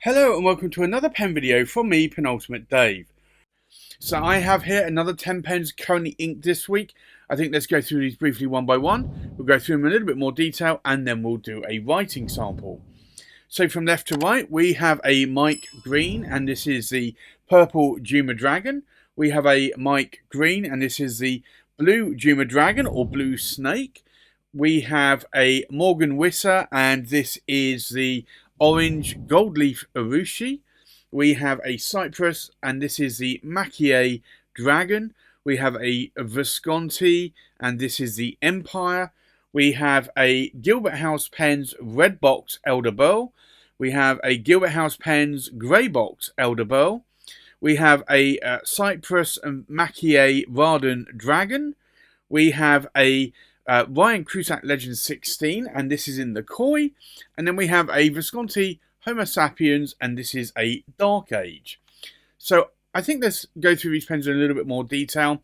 Hello and welcome to another pen video from me, Penultimate Dave. So I have here another 10 pens currently inked this week. I think let's go through these briefly one by one. We'll go through them in a little bit more detail and then we'll do a writing sample. So from left to right, we have a Mike Green and this is the purple Juma Dragon. We have a Mike Green and this is the blue Juma Dragon or blue Snake. We have a Morgan Wisser and this is the orange gold leaf Urushi. We have a Cypress and this is the Maki-e Dragon. We have a Visconti and this is the Empire. We have a Gilbert House Pens red box Elder Burl. We have a Gilbert House Pens grey box Elder Burl. We have a Cypress and Maki-e Raden Dragon. We have a Ryan Krusac Legend 16, and this is in the Koi. And then we have a Visconti Homo Sapiens, and this is a Dark Age. So I think let's go through these pens in a little bit more detail.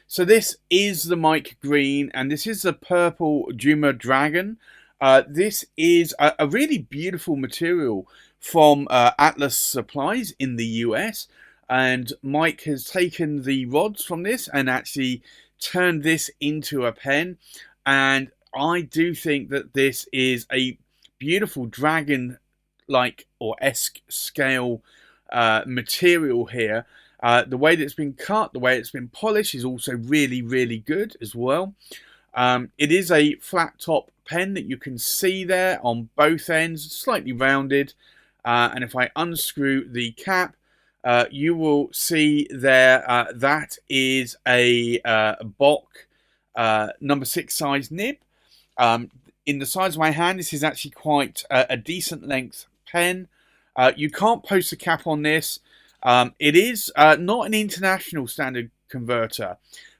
So this is the Mike Green, and this is the purple Juma Dragon. This is a really beautiful material from Atlas Supplies in the US. And Mike has taken the rods from this and actually turned this into a pen. And I do think that this is a beautiful dragon-like or esque scale material here. The way that it's been cut, the way it's been polished is also really, really good as well. It is a flat top pen that you can see there on both ends, slightly rounded. And if I unscrew the cap, you will see there that is a Bock number 6 size nib. In the size of my hand, this is actually quite a decent length pen. You can't post a cap on this. It is not an international standard converter,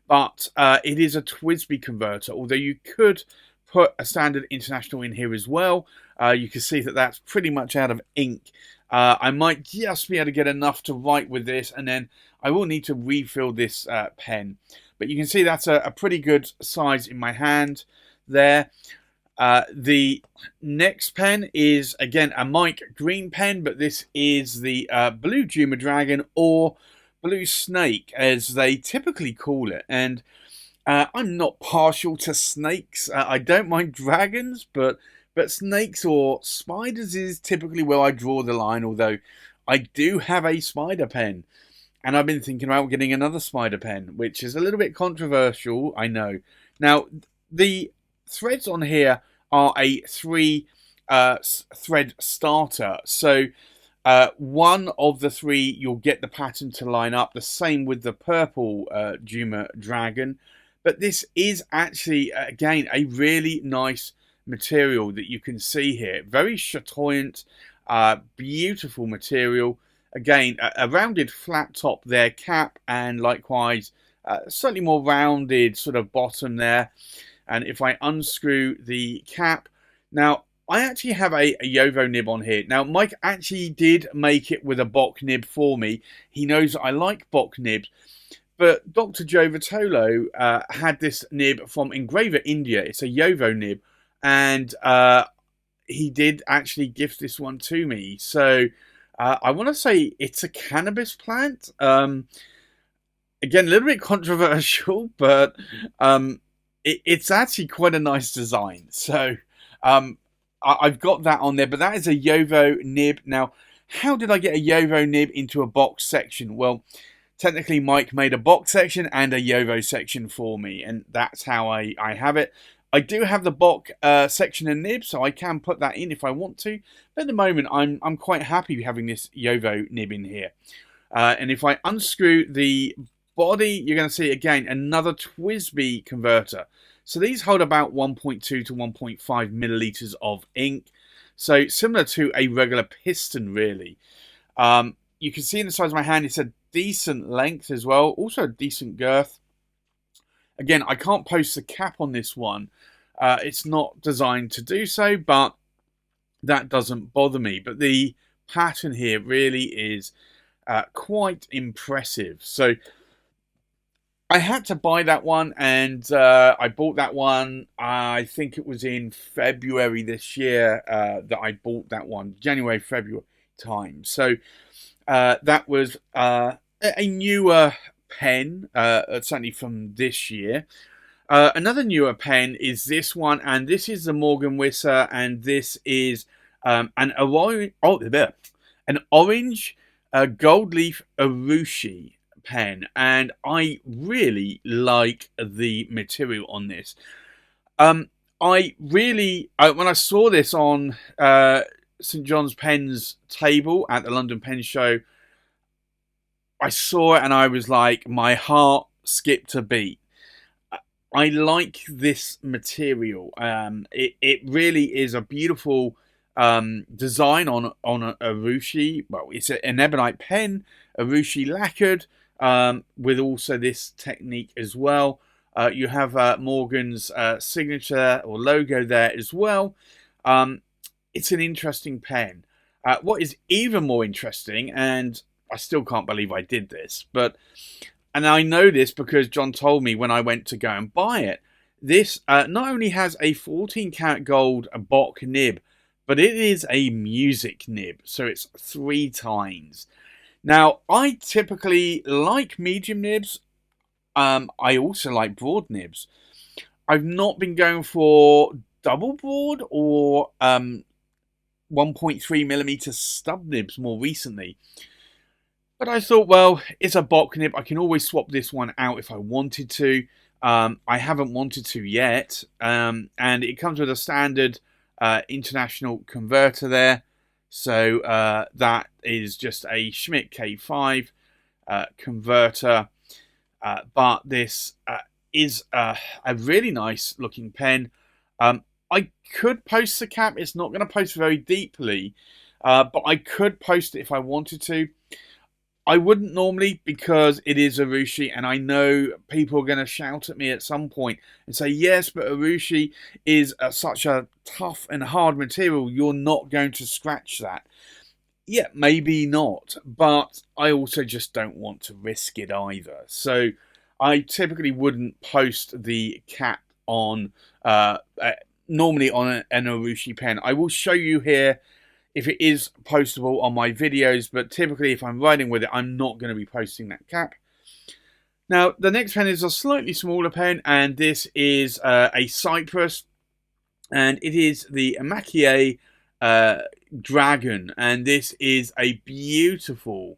but it is a TWSBI converter, although you could put a standard international in here as well. You can see that that's pretty much out of ink. I might just be able to get enough to write with this, and then I will need to refill this pen. But you can see that's a pretty good size in my hand there. The next pen is, again, a Mike Green pen, but this is the blue Juma Dragon, or blue Snake, as they typically call it. And I'm not partial to snakes. I don't mind dragons, but snakes or spiders is typically where I draw the line, although I do have a spider pen. And I've been thinking about getting another spider pen, which is a little bit controversial, I know. Now, the threads on here are a 3 thread starter. So one of the 3, you'll get the pattern to line up. The same with the purple Juma Dragon. But this is actually, again, a really nice material that you can see here. Very chatoyant, beautiful material. Again, a rounded flat top there, cap, and likewise slightly more rounded sort of bottom there. And if I unscrew the cap, now I actually have a Yovo nib on here. Now Mike actually did make it with a Bock nib for me. He knows that I like Bock nibs. But Dr. Joe Vitolo had this nib from Engraver India. It's a Yovo nib. And he did actually gift this one to me. So I want to say it's a cannabis plant. Again, a little bit controversial, but it's actually quite a nice design. So I've got that on there, but that is a Yovo nib. Now, how did I get a Yovo nib into a box section? Well, technically Mike made a box section and a Yovo section for me, and that's how I have it. I do have the Bock section and nib, so I can put that in if I want to. But at the moment, I'm quite happy having this Yovo nib in here. And if I unscrew the body, you're going to see, again, another TWSBI converter. So these hold about 1.2 to 1.5 milliliters of ink. So similar to a regular piston, really. You can see in the size of my hand, it's a decent length as well. Also a decent girth. Again, I can't post the cap on this one. It's not designed to do so, but that doesn't bother me. But the pattern here really is quite impressive. So I had to buy that one, and I bought that one. I think it was in February this year that I bought that one. January, February time. So that was a newer pen, certainly from this year. Another newer pen is this one, and this is the Morgan Wisser, and this is an orange gold leaf Urushi pen, and I really like the material on this. I really, when I saw this on St John's Pen's table at the London Pen Show, I saw it and I was like, my heart skipped a beat. I like this material. It really is a beautiful design on a Urushi. Well, it's an ebonite pen, Urushi lacquered, with also this technique as well. You have Morgan's signature or logo there as well. It's an interesting pen. What is even more interesting, and I still can't believe I did this, and I know this because John told me when I went to go and buy it. This not only has a 14 karat gold Bock nib, but it is a music nib, so it's 3 tines. Now, I typically like medium nibs. I also like broad nibs. I've not been going for double broad or 1.3mm stub nibs more recently. But I thought, well, it's a Bock nib. I can always swap this one out if I wanted to. I haven't wanted to yet. And it comes with a standard international converter there. So that is just a Schmidt K5 converter. But this is a really nice looking pen. I could post the cap. It's not going to post very deeply. But I could post it if I wanted to. I wouldn't normally because it is Urushi, and I know people are going to shout at me at some point and say, yes, but Urushi is such a tough and hard material, you're not going to scratch that. Yeah, maybe not, but I also just don't want to risk it either. So I typically wouldn't post the cap on, normally on an Urushi pen. I will show you here if it is postable on my videos, but typically if I'm riding with it, I'm not going to be posting that cap. Now, the next pen is a slightly smaller pen, and this is a Cypress, and it is the Maki-e Dragon, and this is a beautiful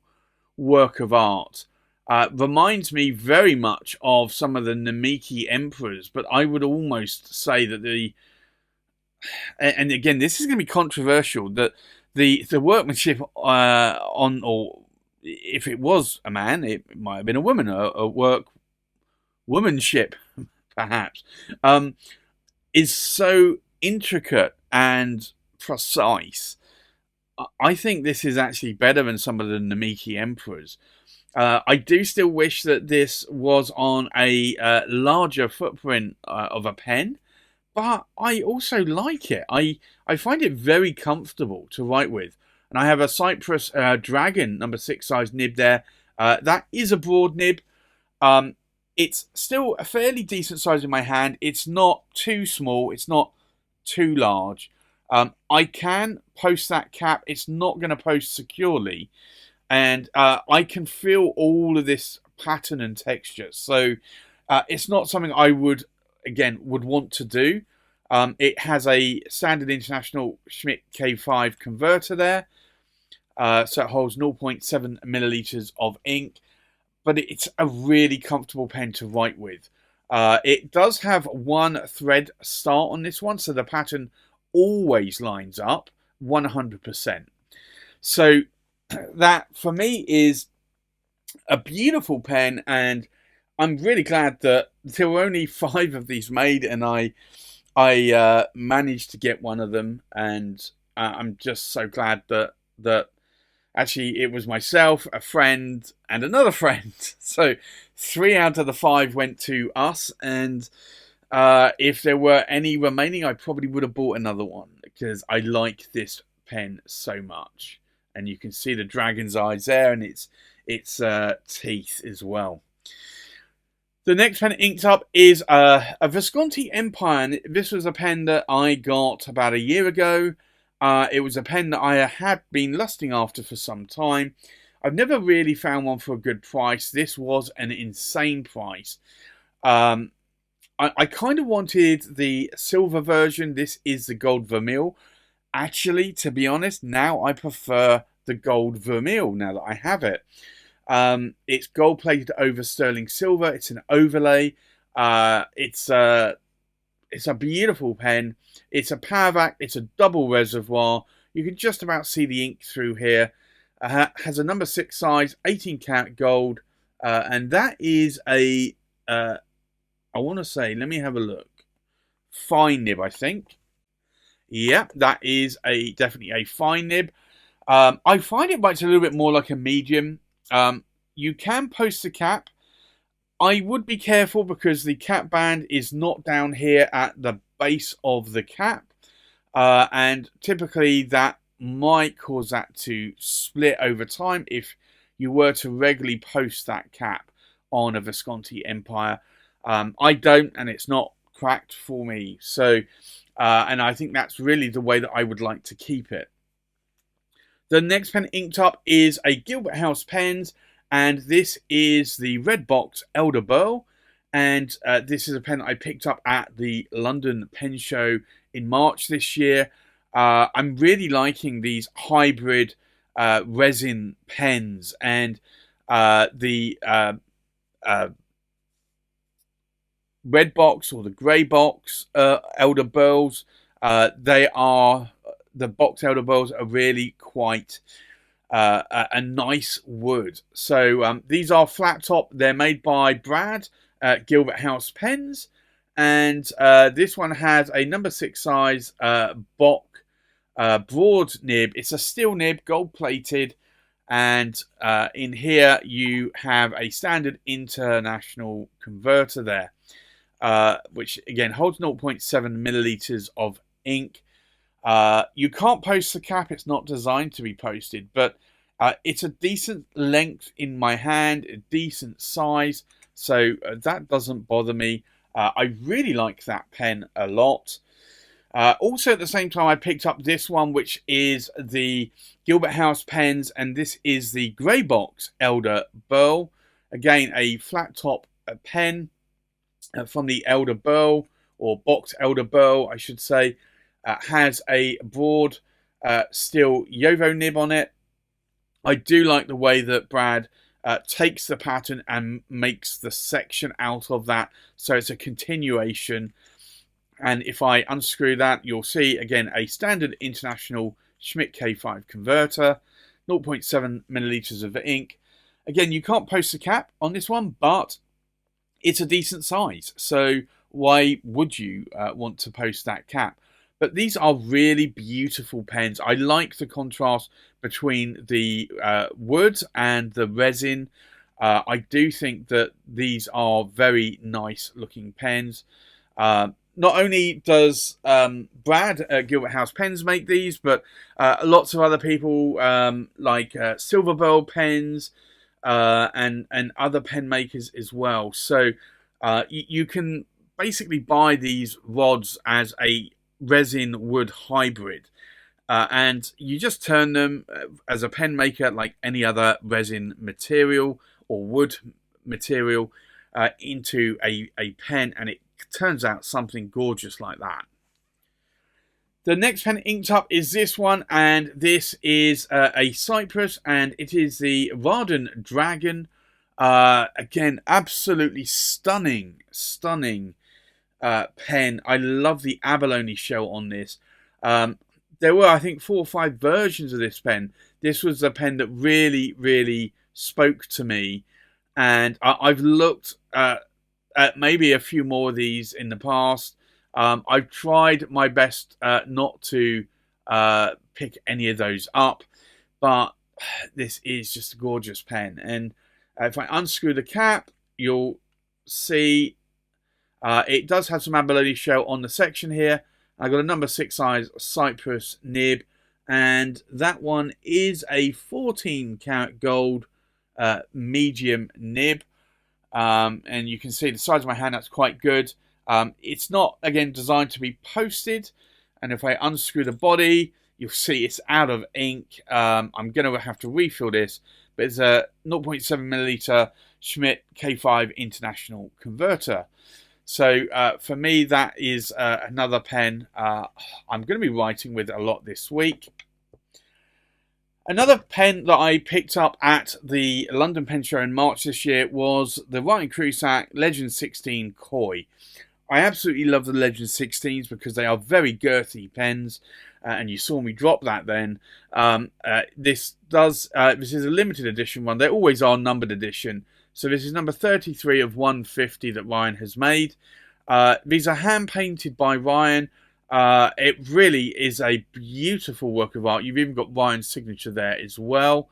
work of art. Reminds me very much of some of the Maki Emperors, but I would almost say that and again, this is going to be controversial, that the workmanship on, or if it was a man, it might have been a woman, a womanship, perhaps, is so intricate and precise. I think this is actually better than some of the Maki Emperors. I do still wish that this was on a larger footprint of a pen. But I also like it. I find it very comfortable to write with. And I have a Cypress Dragon number 6 size nib there. That is a broad nib. It's still a fairly decent size in my hand. It's not too small. It's not too large. I can post that cap. It's not going to post securely. And I can feel all of this pattern and texture. So it's not something I would want to do. It has a standard international Schmidt K5 converter there. So it holds 0.7 milliliters of ink. But it's a really comfortable pen to write with. It does have one thread start on this one, so the pattern always lines up 100%. So that, for me, is a beautiful pen, and I'm really glad that there were only 5 of these made, and I managed to get one of them, and I'm just so glad that actually it was myself, a friend, and another friend. So 3 out of the 5 went to us, and if there were any remaining, I probably would have bought another one because I like this pen so much. And you can see the dragon's eyes there, and its teeth as well. The next pen inked up is a Visconti Empire. And this was a pen that I got about a year ago. It was a pen that I had been lusting after for some time. I've never really found one for a good price. This was an insane price. I kind of wanted the silver version. This is the gold vermeil. Actually, to be honest, now I prefer the gold vermeil now that I have it. It's gold plated over sterling silver. It's an overlay. It's a beautiful pen. It's a Powervac. It's a double reservoir. You can just about see the ink through here. Has a number 6 size, 18 karat gold, and that is a I want to say, let me have a look. Fine nib, I think. Yep, that is definitely a fine nib. I find it writes a little bit more like a medium. You can post the cap. I would be careful because the cap band is not down here at the base of the cap. And typically that might cause that to split over time if you were to regularly post that cap on a Visconti Empire. I don't, and it's not cracked for me. So, and I think that's really the way that I would like to keep it. The next pen inked up is a Gilbert House Pens, and this is the Red Box Elder Burl. And this is a pen that I picked up at the London Pen Show in March this year. I'm really liking these hybrid resin pens, and the red box or the grey box Elder Burls. The box Elder Burls are really quite a nice wood. So these are flat top. They're made by Brad Gilbert House Pens, and this one has a number 6 size Bock broad nib. It's a steel nib, gold plated, and in here you have a standard international converter there, which again holds 0.7 milliliters of ink. You can't post the cap, it's not designed to be posted, but it's a decent length in my hand, a decent size, so that doesn't bother me. I really like that pen a lot. Also at the same time I picked up this one, which is the Gilbert House Pens, and this is the grey box Elder Burl. Again, a flat top pen from the Elder Burl, or box Elder Burl I should say. Has a broad steel Yovo nib on it. I do like the way that Brad takes the pattern and makes the section out of that, so it's a continuation. And if I unscrew that, you'll see again a standard international Schmidt K5 converter, 0.7 milliliters of ink. Again, you can't post the cap on this one, but it's a decent size, so why would you want to post that cap? But these are really beautiful pens. I like the contrast between the wood and the resin. I do think that these are very nice looking pens. Not only does Brad Gilbert House Pens make these, but lots of other people like Silver Burl Pens and other pen makers as well. So you can basically buy these rods as a resin wood hybrid, and you just turn them as a pen maker like any other resin material or wood material into a pen, and it turns out something gorgeous like that. The next pen inked up is this one, and this is a Cypress, and it is the Raden Dragon. Again, absolutely stunning pen. I love the abalone shell on this. There were, I think, 4 or 5 versions of this pen. This was a pen that really spoke to me, and I've looked at maybe a few more of these in the past. I've tried my best not to pick any of those up, but this is just a gorgeous pen. And if I unscrew the cap, you'll see it does have some abalone shell on the section here. I got a number 6 size Cypress nib, and that one is a 14 karat gold medium nib. And you can see the size of my hand, that's quite good. It's not, again, designed to be posted. And if I unscrew the body, you'll see it's out of ink. I'm going to have to refill this, but it's a 0.7 milliliter Schmidt K5 International converter. So for me, that is another pen I'm going to be writing with a lot this week. Another pen that I picked up at the London Pen Show in March this year was the Raden Krusac Legend 16 Koi. I absolutely love the Legend 16s because they are very girthy pens, and you saw me drop that then. This is a limited edition one. They always are numbered edition. So this is number 33 of 150 that Ryan has made. These are hand painted by Ryan. It really is a beautiful work of art. You've even got Ryan's signature there as well.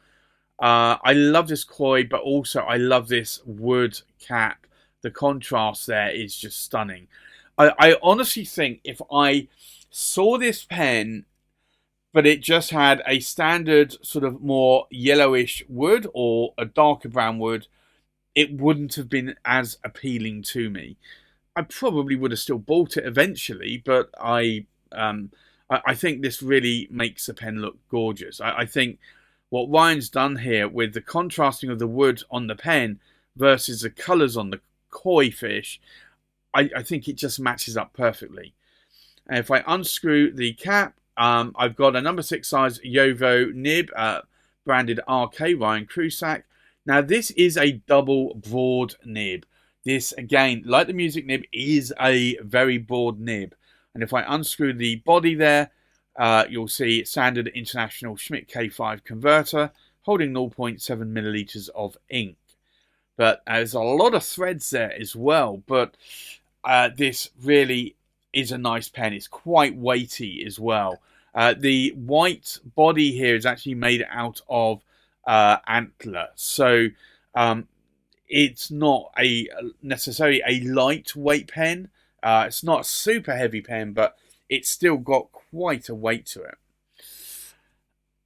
I love this Koi, but also I love this wood cap. The contrast there is just stunning. I honestly think if I saw this pen, but it just had a standard sort of more yellowish wood or a darker brown wood, it wouldn't have been as appealing to me. I probably would have still bought it eventually, but I think this really makes the pen look gorgeous. I think what Ryan's done here with the contrasting of the wood on the pen versus the colours on the koi fish, I think it just matches up perfectly. And if I unscrew the cap, I've got a number 6 size Yovo nib, branded RK Ryan Krusac. Now this is a double broad nib. This, again, like the music nib, is a very broad nib. And if I unscrew the body there, you'll see standard international Schmidt K5 converter holding 0.7 milliliters of ink. But there's a lot of threads there as well. But this really is a nice pen. It's quite weighty as well. The white body here is actually made out of antler. So it's not necessarily a lightweight pen. It's not a super heavy pen, but it's still got quite a weight to it.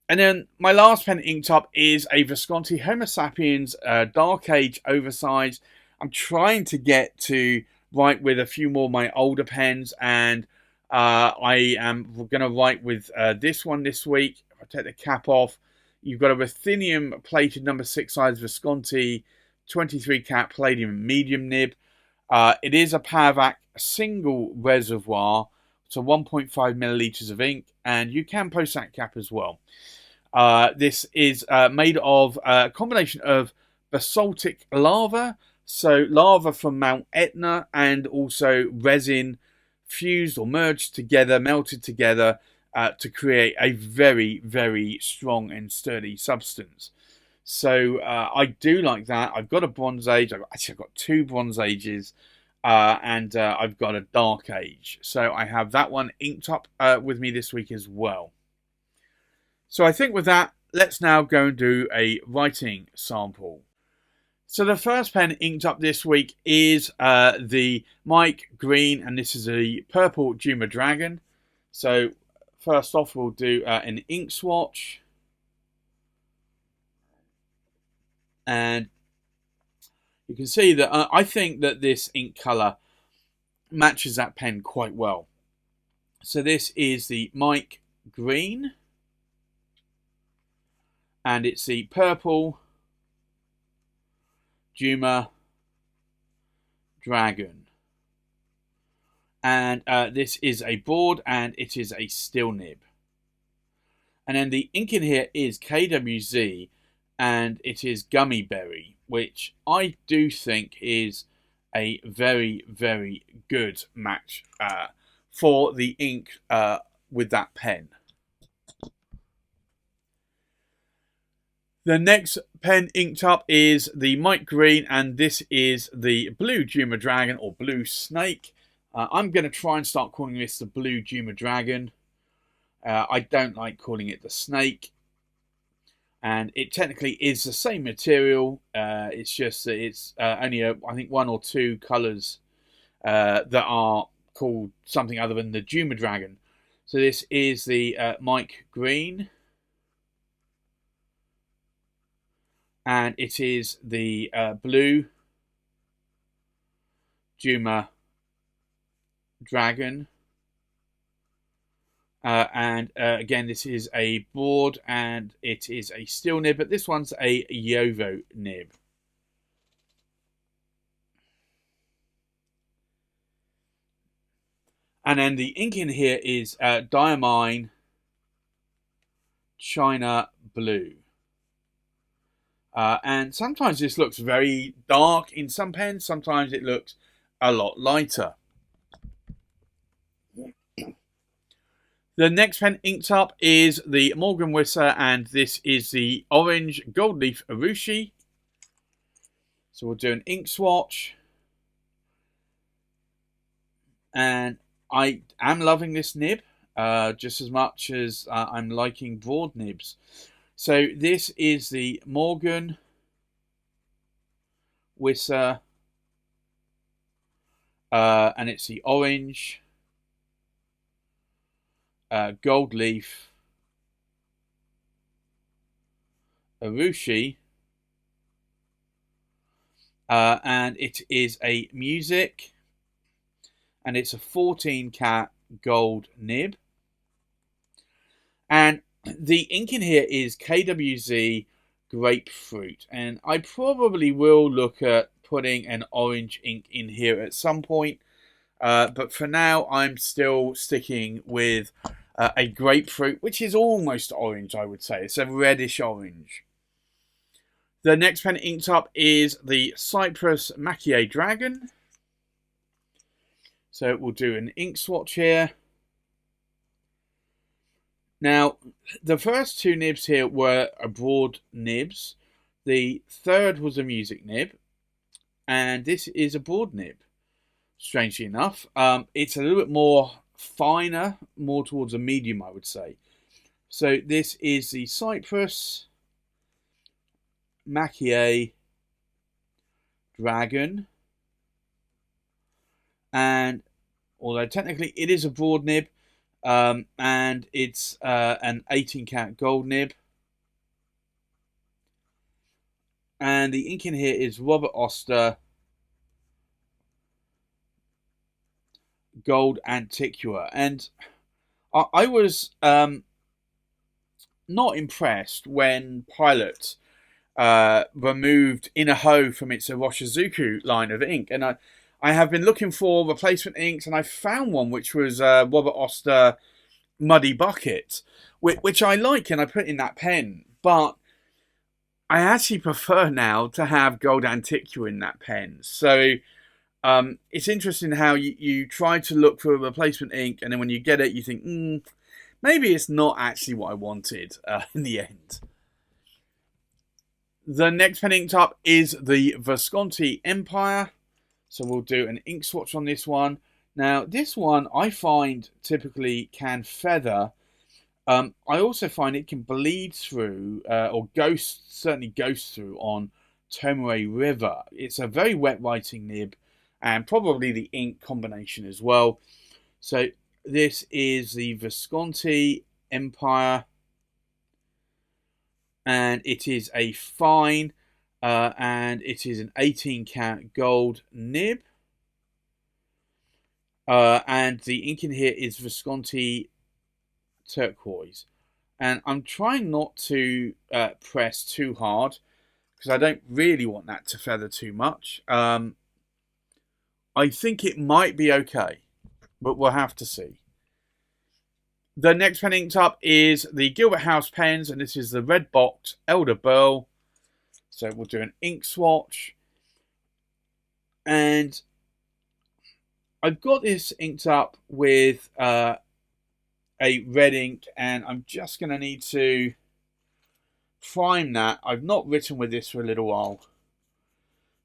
And then my last pen inked up is a Visconti Homo Sapiens Dark Age Oversize. I'm trying to get to write with a few more of my older pens, and I am going to write with this one this week. If I take the cap off, you've got a ruthenium plated number 6 size Visconti 23 cap palladium medium nib. It is a Powervac single reservoir, so 1.5 milliliters of ink, and you can post that cap as well. This is made of a combination of basaltic lava, so lava from Mount Etna, and also resin fused or merged together, melted together to create a very, very strong and sturdy substance. So I do like that. I've got a Bronze Age. I've got 2 Bronze Ages, and I've got a Dark Age. So I have that one inked up with me this week as well. So I think with that, let's now go and do a writing sample. So the first pen inked up this week is the Mike Green, and this is a purple Juma Dragon. So first off, we'll do an ink swatch. And you can see that I think that this ink colour matches that pen quite well. So this is the Mike Green, and it's the purple Juma Dragon. And this is a board, and it is a steel nib. And then the ink in here is KWZ, and it is Gummy Berry, which I do think is a very, very good match for the ink with that pen. The next pen inked up is the Mike Green, and this is the Blue Juma Dragon, or Blue Snake. I'm going to try and start calling this the Blue Juma Dragon. I don't like calling it the Snake. And it technically is the same material. It's just that it's only, I think, 1 or 2 colours that are called something other than the Juma Dragon. So this is the Mike Green. And it is the Blue Juma Dragon. And again, this is a broad and it is a steel nib, but this one's a Yovo nib. And then the ink in here is Diamine China Blue. And sometimes this looks very dark in some pens, sometimes it looks a lot lighter. The next pen inked up is the Morgan Wisser, and this is the Orange Gold Leaf Urushi. So we'll do an ink swatch. And I am loving this nib just as much as I'm liking broad nibs. So this is the Morgan Wisser, and it's the orange gold leaf Urushi, and it is a music, and it's a 14 cat gold nib, and the ink in here is KWZ Grapefruit, and I probably will look at putting an orange ink in here at some point, but for now I'm still sticking with a grapefruit, which is almost orange, I would say. It's a reddish orange. The next pen inked up is the Cypress Maki-e Dragon. So we'll do an ink swatch here. Now, the first two nibs here were broad nibs. The third was a music nib. And this is a broad nib, strangely enough. It's a little bit more finer, more towards a medium, I would say. So this is the Cypress Maki-e Dragon. And although technically it is a broad nib, and it's an 18 cat gold nib. And the ink in here is Robert Oster Gold Antiqua. And I was not impressed when Pilot removed Inaho from its Iroshizuku line of ink. And I have been looking for replacement inks, and I found one which was Robert Oster Muddy Bucket, which I like, and I put in that pen. But I actually prefer now to have Gold Antiqua in that pen. So it's interesting how you try to look for a replacement ink, and then when you get it, you think, maybe it's not actually what I wanted in the end. The next pen inked up is the Visconti Empire. So we'll do an ink swatch on this one. Now, this one I find typically can feather. I also find it can bleed through, or certainly ghost through on Tomoe River. It's a very wet writing nib, and probably the ink combination as well. So this is the Visconti Empire, and it is a fine, and it is an 18 cat gold nib. And the ink in here is Visconti Turquoise. And I'm trying not to press too hard, because I don't really want that to feather too much. I think it might be okay, but we'll have to see. The next pen inked up is the Gilbert House pens, and this is the Red Box Elder Burl. So we'll do an ink swatch. And I've got this inked up with a red ink, and I'm just going to need to prime that. I've not written with this for a little while,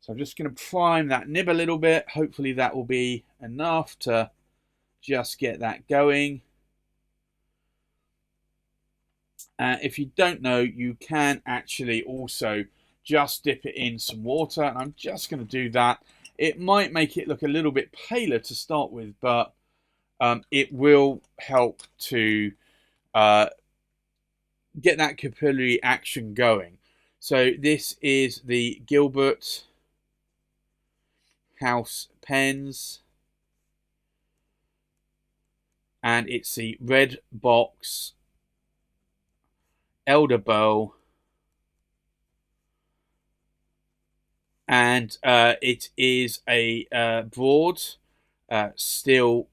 so I'm just going to prime that nib a little bit. Hopefully that will be enough to just get that going. If you don't know, you can actually also just dip it in some water, and I'm just going to do that. It might make it look a little bit paler to start with, but it will help to get that capillary action going. So this is the Gilbert House pens, and it's the red box Elder Burl, and it is a broad steel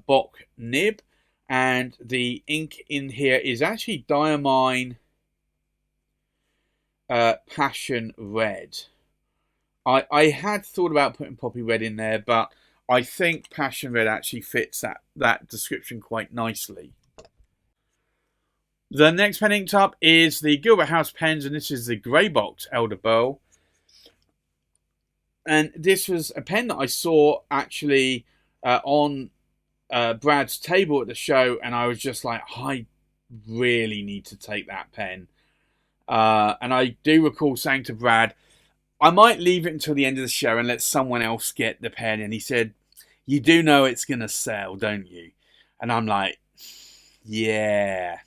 Bock nib, and the ink in here is actually Diamine Passion Red. I had thought about putting Poppy Red in there, but I think Passion Red actually fits that description quite nicely. The next pen inked up is the Gilbert House pens, and this is the Grey Box Elder Burl. And this was a pen that I saw actually on Brad's table at the show, and I was just like, I really need to take that pen. And I do recall saying to Brad, I might leave it until the end of the show and let someone else get the pen. And he said, you do know it's going to sell, don't you? And I'm like, yeah.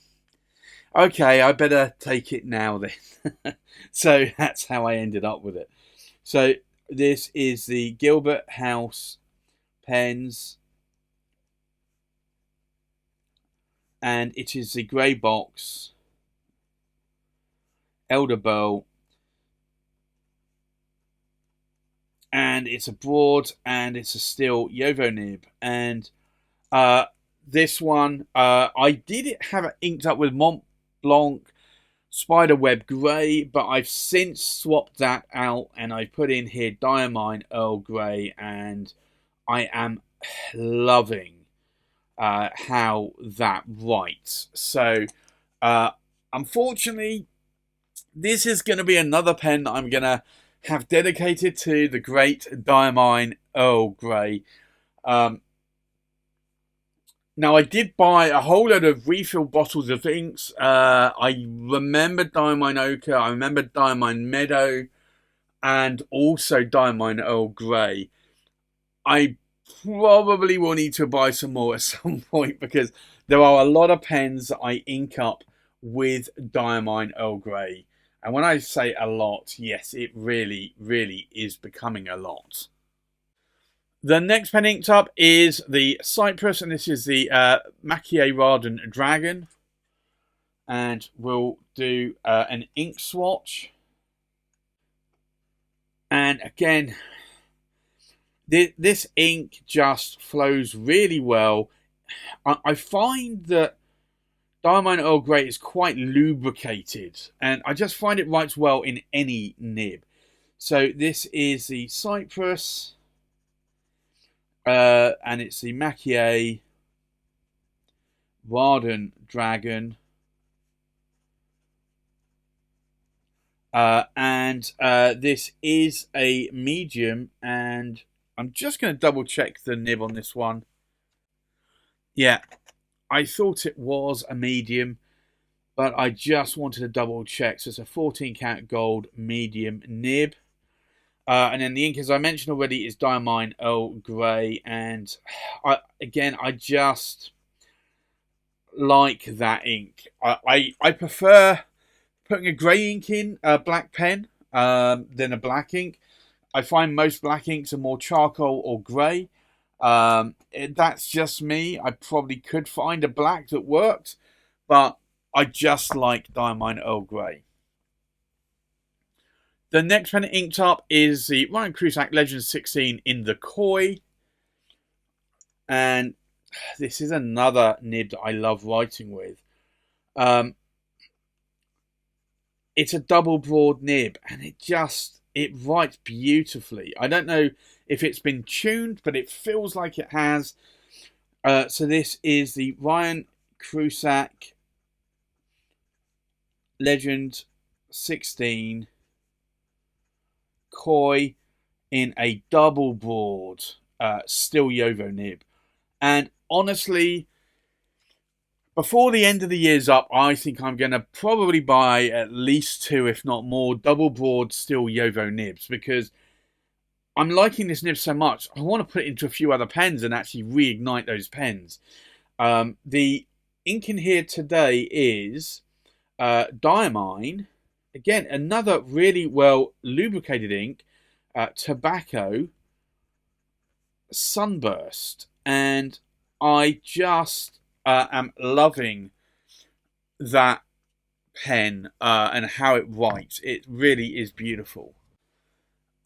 Okay, I better take it now then. So that's how I ended up with it. So this is the Gilbert House pens. And it is the Grey Box Elder Burl. And it's a broad and it's a steel Yovo nib. And this one, I did have it inked up with Mont Blanc Spiderweb Grey, but I've since swapped that out and I put in here Diamine Earl Grey, and I am loving how that writes. So, unfortunately, this is going to be another pen that I'm going to have dedicated to the great Diamine Earl Grey. Now, I did buy a whole load of refill bottles of inks. I remember Diamine Ochre, I remember Diamine Meadow, and also Diamine Earl Grey. I probably will need to buy some more at some point, because there are a lot of pens that I ink up with Diamine Earl Grey. And when I say a lot, yes, it really, really is becoming a lot. The next pen inked up is the Cypress, and this is the Maki-e Raden Dragon. And we'll do an ink swatch. And again, this ink just flows really well. I find that Diamine Earl Grey is quite lubricated, and I just find it writes well in any nib. So this is the Cypress, and it's the Maki-e Raden Dragon. And this is a medium, and I'm just going to double check the nib on this one. Yeah, I thought it was a medium, but I just wanted to double check. So it's a 14 karat gold medium nib. And then the ink, as I mentioned already, is Diamine Earl Grey. And I just like that ink. I prefer putting a grey ink in a black pen than a black ink. I find most black inks are more charcoal or grey. That's just me. I probably could find a black that worked, but I just like Diamine Earl Grey. The next pen inked up is the Ryan Krusac Legend 16 in the Koi. And this is another nib that I love writing with. It's a double broad nib, and it writes beautifully. I don't know if it's been tuned, but it feels like it has. So this is the Ryan Krusac Legend 16 Koi in a double broad steel Yovo nib. And honestly, before the end of the year's up, I think I'm going to probably buy at least 2, if not more, double broad steel Yovo nibs, because I'm liking this nib so much. I want to put it into a few other pens and actually reignite those pens. The ink in here today is Diamine. Again, another really well lubricated ink. Tobacco Sunburst. And I just am loving that pen and how it writes. It really is beautiful.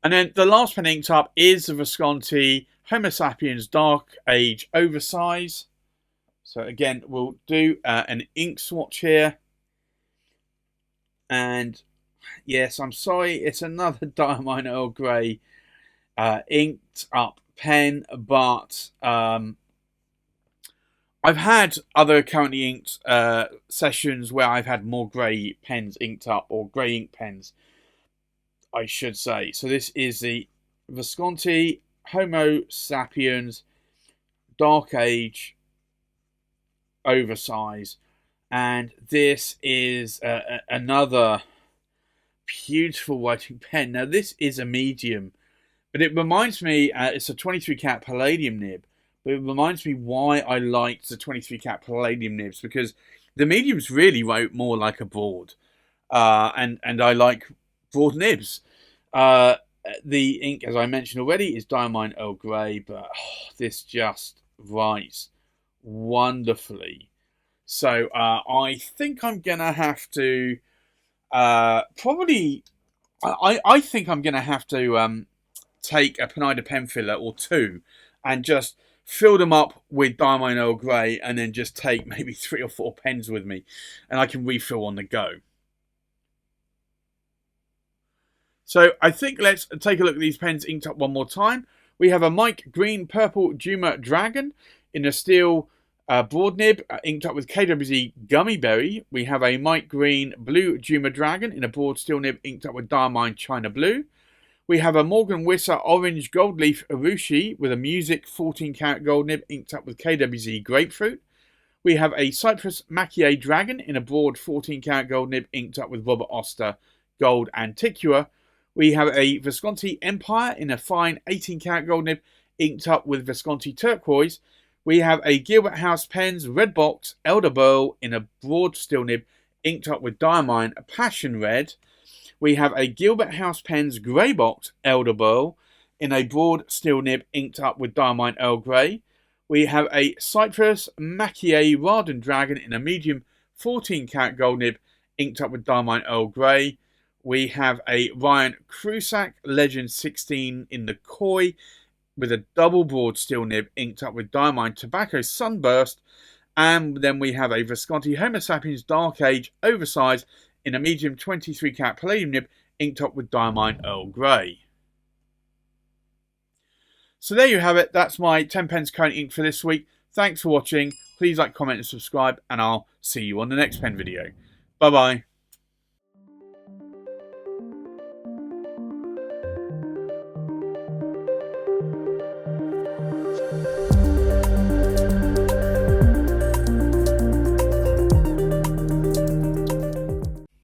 And then the last pen inked up is the Visconti Homo Sapiens Dark Age Oversize. So again, we'll do an ink swatch here. And yes, I'm sorry, it's another Diamine Earl Grey inked up pen, but I've had other currently inked sessions where I've had more grey pens inked up, or grey ink pens, I should say. So this is the Visconti Homo Sapiens Dark Age Oversize, and this is another beautiful writing pen. Now this is a medium, but it reminds me, it's a 23 cat palladium nib, but it reminds me why I liked the 23 cat palladium nibs, because the mediums really wrote more like a broad, and I like broad nibs. The ink, as I mentioned already, is Diamine Earl Grey, but this just writes wonderfully. So I think I'm gonna have to probably. I think I'm gonna have to take a Pinida pen filler or two and just fill them up with Diamine Earl Grey, and then just take maybe 3 or 4 pens with me, and I can refill on the go. So I think let's take a look at these pens inked up one more time. We have a Mike Green Purple Juma Dragon in a steel broad nib inked up with KWZ Gummy Berry. We have a Mike Green Blue Juma Dragon in a broad steel nib inked up with Diamine China Blue. We have a Morgan Wisser Orange Gold Leaf Urushi with a Music 14 karat gold nib inked up with KWZ Grapefruit. We have a Cypress Maki-e Dragon in a broad 14 karat gold nib inked up with Robert Oster Gold Antiqua. We have a Visconti Empire in a fine 18 karat gold nib inked up with Visconti Turquoise. We have a Gilbert House Pens Red Box Elder Burl in a broad steel nib inked up with Diamine Passion Red. We have a Gilbert House Pens Grey Box Elder Burl in a broad steel nib inked up with Diamine Earl Grey. We have a Cypress Maki-e Raden Dragon in a medium 14 karat gold nib inked up with Diamine Earl Grey. We have a Ryan Krusac Legend 16 in the Koi with a double broad steel nib inked up with Diamine Tobacco Sunburst. And then we have a Visconti Homo Sapiens Dark Age Oversize in a medium 23 karat palladium nib inked up with Diamine Earl Grey. So there you have it. That's my 10 pens currently inked for this week. Thanks for watching. Please like, comment and subscribe, and I'll see you on the next pen video. Bye bye.